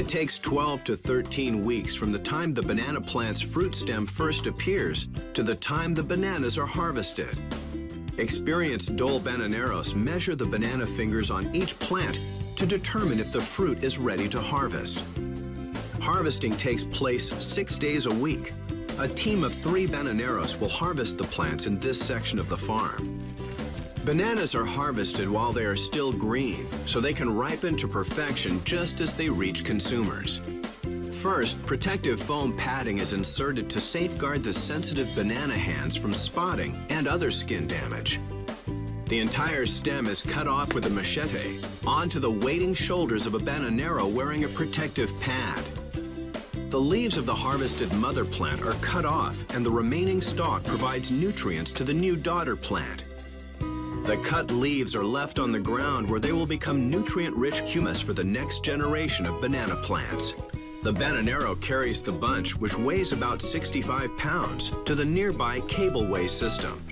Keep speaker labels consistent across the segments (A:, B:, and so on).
A: It takes 12 to 13 weeks from the time the banana plant's fruit stem first appears to the time the bananas are harvested. Experienced Dole bananeros measure the banana fingers on each plant to determine if the fruit is ready to harvest. Harvesting takes place 6 days a week. A team of 3 bananeros will harvest the plants in this section of the farm. Bananas are harvested while they are still green, so they can ripen to perfection just as they reach consumers. First, protective foam padding is inserted to safeguard the sensitive banana hands from spotting and other skin damage. The entire stem is cut off with a machete onto the waiting shoulders of a bananero wearing a protective pad. The leaves of the harvested mother plant are cut off, and the remaining stalk provides nutrients to the new daughter plant. The cut leaves are left on the ground where they will become nutrient-rich humus for the next generation of banana plants. The bananero carries the bunch, which weighs about 65 pounds, to the nearby cableway system.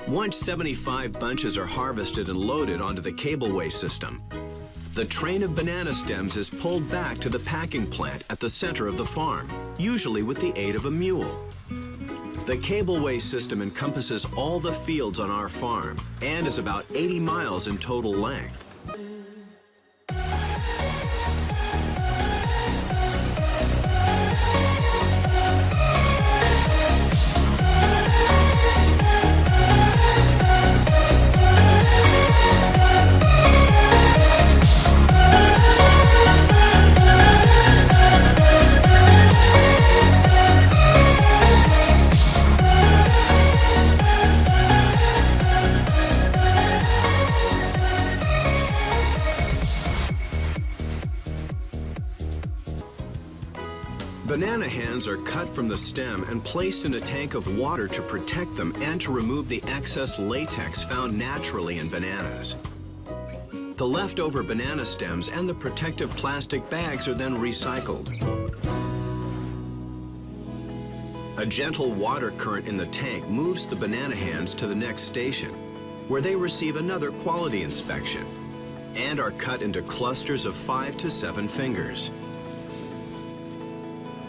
A: Once 75 bunches are harvested and loaded onto the cableway system, the train of banana stems is pulled back to the packing plant at the center of the farm, usually with the aid of a mule. The cableway system encompasses all the fields on our farm and is about 80 miles in total length. Banana hands are cut from the stem and placed in a tank of water to protect them and to remove the excess latex found naturally in bananas. The leftover banana stems and the protective plastic bags are then recycled. A gentle water current in the tank moves the banana hands to the next station, where they receive another quality inspection and are cut into clusters of 5 to 7 fingers.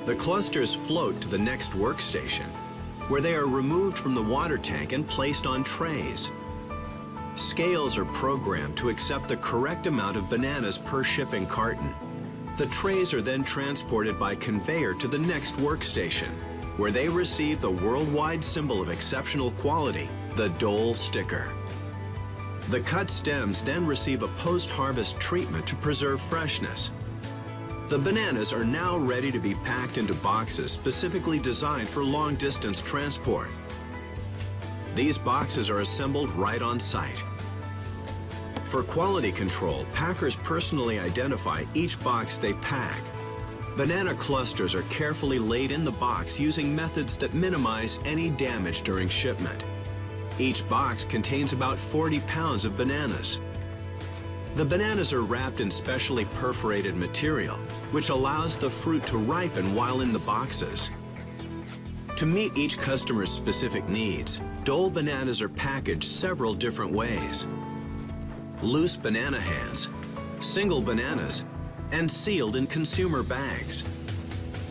A: The clusters float to the next workstation, where they are removed from the water tank and placed on trays. Scales are programmed to accept the correct amount of bananas per shipping carton. The trays are then transported by conveyor to the next workstation, where they receive the worldwide symbol of exceptional quality, the Dole sticker. The cut stems then receive a post-harvest treatment to preserve freshness. The bananas are now ready to be packed into boxes specifically designed for long-distance transport. These boxes are assembled right on site. For quality control, packers personally identify each box they pack. Banana clusters are carefully laid in the box using methods that minimize any damage during shipment. Each box contains about 40 pounds of bananas. The bananas are wrapped in specially perforated material, which allows the fruit to ripen while in the boxes. To meet each customer's specific needs, Dole bananas are packaged several different ways: loose banana hands, single bananas, and sealed in consumer bags.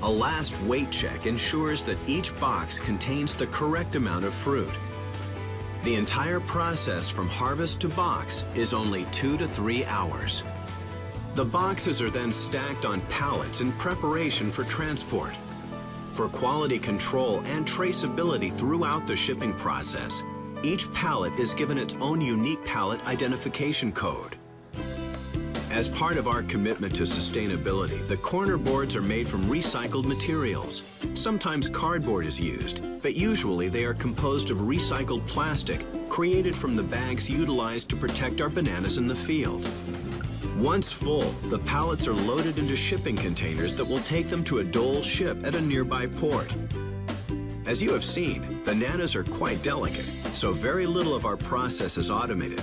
A: A last weight check ensures that each box contains the correct amount of fruit. The entire process from harvest to box is only 2 to 3 hours. The boxes are then stacked on pallets in preparation for transport. For quality control and traceability throughout the shipping process, each pallet is given its own unique pallet identification code. As part of our commitment to sustainability, the corner boards are made from recycled materials. Sometimes cardboard is used, but usually they are composed of recycled plastic created from the bags utilized to protect our bananas in the field. Once full, the pallets are loaded into shipping containers that will take them to a Dole ship at a nearby port. As you have seen, bananas are quite delicate, so very little of our process is automated.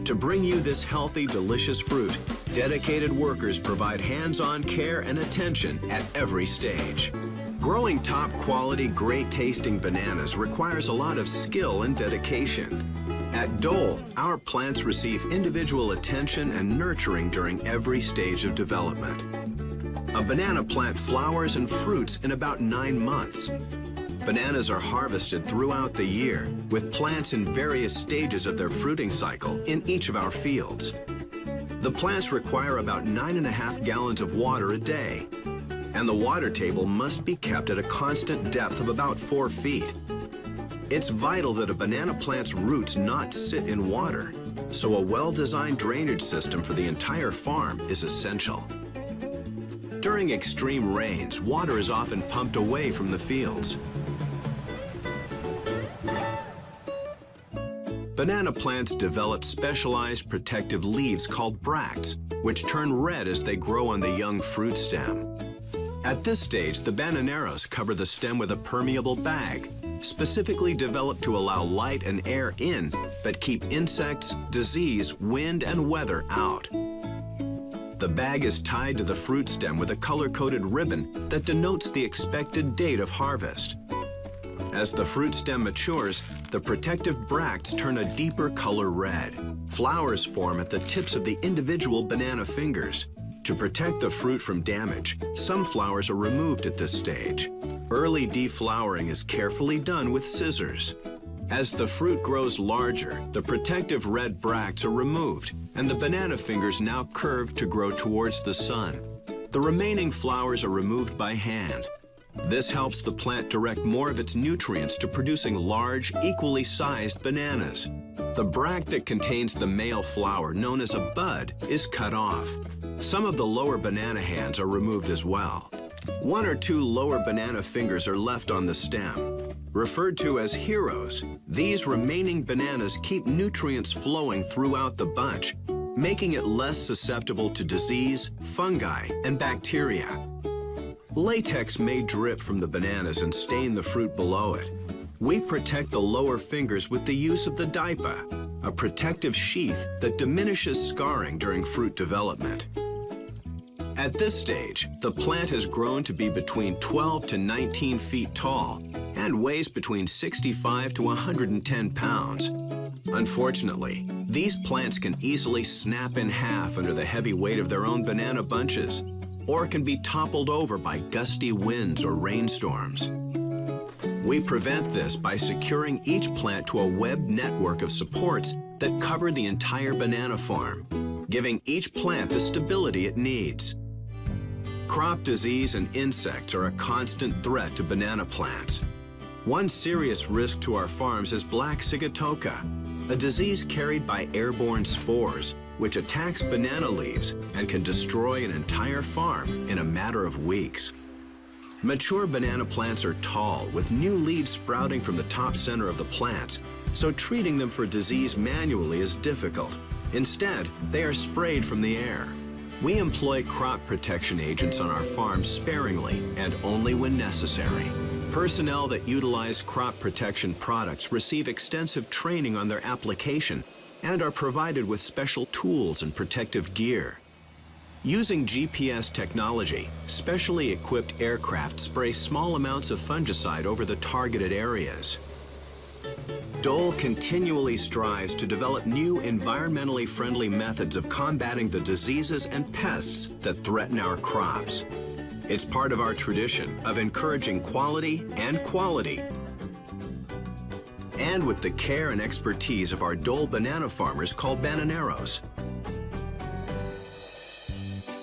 A: To bring you this healthy, delicious fruit, dedicated workers provide hands-on care and attention at every stage. Growing top-quality, great-tasting bananas requires a lot of skill and dedication. At Dole, our plants receive individual attention and nurturing during every stage of development. A banana plant flowers and fruits in about 9 months. Bananas are harvested throughout the year, with plants in various stages of their fruiting cycle in each of our fields. The plants require about 9.5 gallons of water a day, and the water table must be kept at a constant depth of about 4 feet. It's vital that a banana plant's roots not sit in water, so a well-designed drainage system for the entire farm is essential. During extreme rains, water is often pumped away from the fields. Banana plants develop specialized protective leaves called bracts, which turn red as they grow on the young fruit stem. At this stage, the bananeros cover the stem with a permeable bag, specifically developed to allow light and air in, but keep insects, disease, wind, and weather out. The bag is tied to the fruit stem with a color-coded ribbon that denotes the expected date of harvest. As the fruit stem matures, the protective bracts turn a deeper color red. Flowers form at the tips of the individual banana fingers. To protect the fruit from damage, some flowers are removed at this stage. Early deflowering is carefully done with scissors. As the fruit grows larger, the protective red bracts are removed, and the banana fingers now curve to grow towards the sun. The remaining flowers are removed by hand. This helps the plant direct more of its nutrients to producing large, equally sized bananas. The bract that contains the male flower, known as a bud, is cut off. Some of the lower banana hands are removed as well. 1 or 2 lower banana fingers are left on the stem. Referred to as heroes, these remaining bananas keep nutrients flowing throughout the bunch, making it less susceptible to disease, fungi, and bacteria. Latex may drip from the bananas and stain the fruit below it. We protect the lower fingers with the use of the diaper, a protective sheath that diminishes scarring during fruit development. At this stage, the plant has grown to be between 12 to 19 feet tall and weighs between 65 to 110 pounds. Unfortunately, these plants can easily snap in half under the heavy weight of their own banana bunches, or can be toppled over by gusty winds or rainstorms. We prevent this by securing each plant to a webbed network of supports that cover the entire banana farm, giving each plant the stability it needs. Crop disease and insects are a constant threat to banana plants. One serious risk to our farms is black sigatoka, a disease carried by airborne spores, which attacks banana leaves and can destroy an entire farm in a matter of weeks. Mature banana plants are tall, with new leaves sprouting from the top center of the plants, so treating them for disease manually is difficult. Instead, they are sprayed from the air. We employ crop protection agents on our farms sparingly and only when necessary. Personnel that utilize crop protection products receive extensive training on their application and are provided with special tools and protective gear. Using GPS technology, specially equipped aircraft spray small amounts of fungicide over the targeted areas. Dole continually strives to develop new environmentally friendly methods of combating the diseases and pests that threaten our crops. It's part of our tradition of encouraging quality and quality. And with the care and expertise of our Dole banana farmers called bananeros.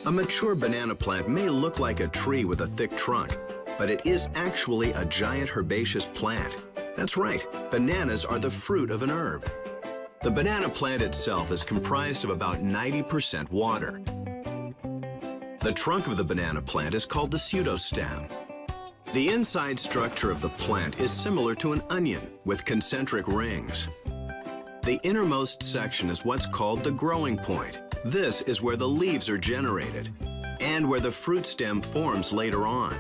A: A mature banana plant may look like a tree with a thick trunk, but it is actually a giant herbaceous plant. That's right, bananas are the fruit of an herb. The banana plant itself is comprised of about 90% water. The trunk of the banana plant is called the pseudostem. The inside structure of the plant is similar to an onion with concentric rings. The innermost section is what's called the growing point. This is where the leaves are generated and where the fruit stem forms later on.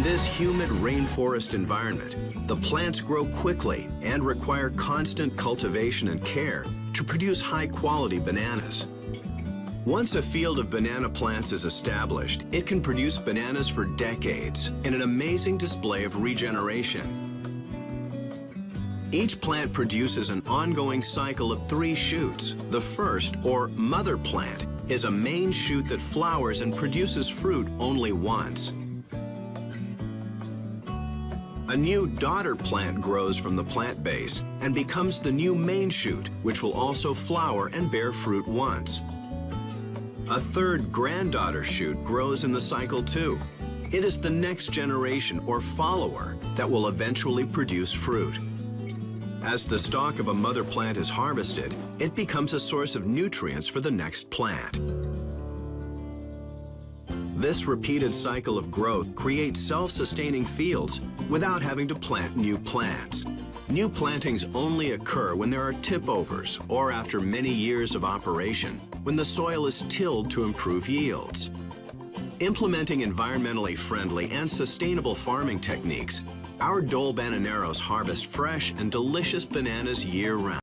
A: this humid rainforest environment, the plants grow quickly and require constant cultivation and care to produce high-quality bananas. Once a field of banana plants is established, it can produce bananas for decades in an amazing display of regeneration. Each plant produces an ongoing cycle of 3 shoots. The first, or mother plant, is a main shoot that flowers and produces fruit only once. A new daughter plant grows from the plant base and becomes the new main shoot, which will also flower and bear fruit once. A third granddaughter shoot grows in the cycle too. It is the next generation or follower that will eventually produce fruit. As the stalk of a mother plant is harvested, it becomes a source of nutrients for the next plant. This repeated cycle of growth creates self-sustaining fields without having to plant new plants. New plantings only occur when there are tip-overs or after many years of operation, when the soil is tilled to improve yields. Implementing environmentally friendly and sustainable farming techniques, our Dole Bananeros harvest fresh and delicious bananas year-round.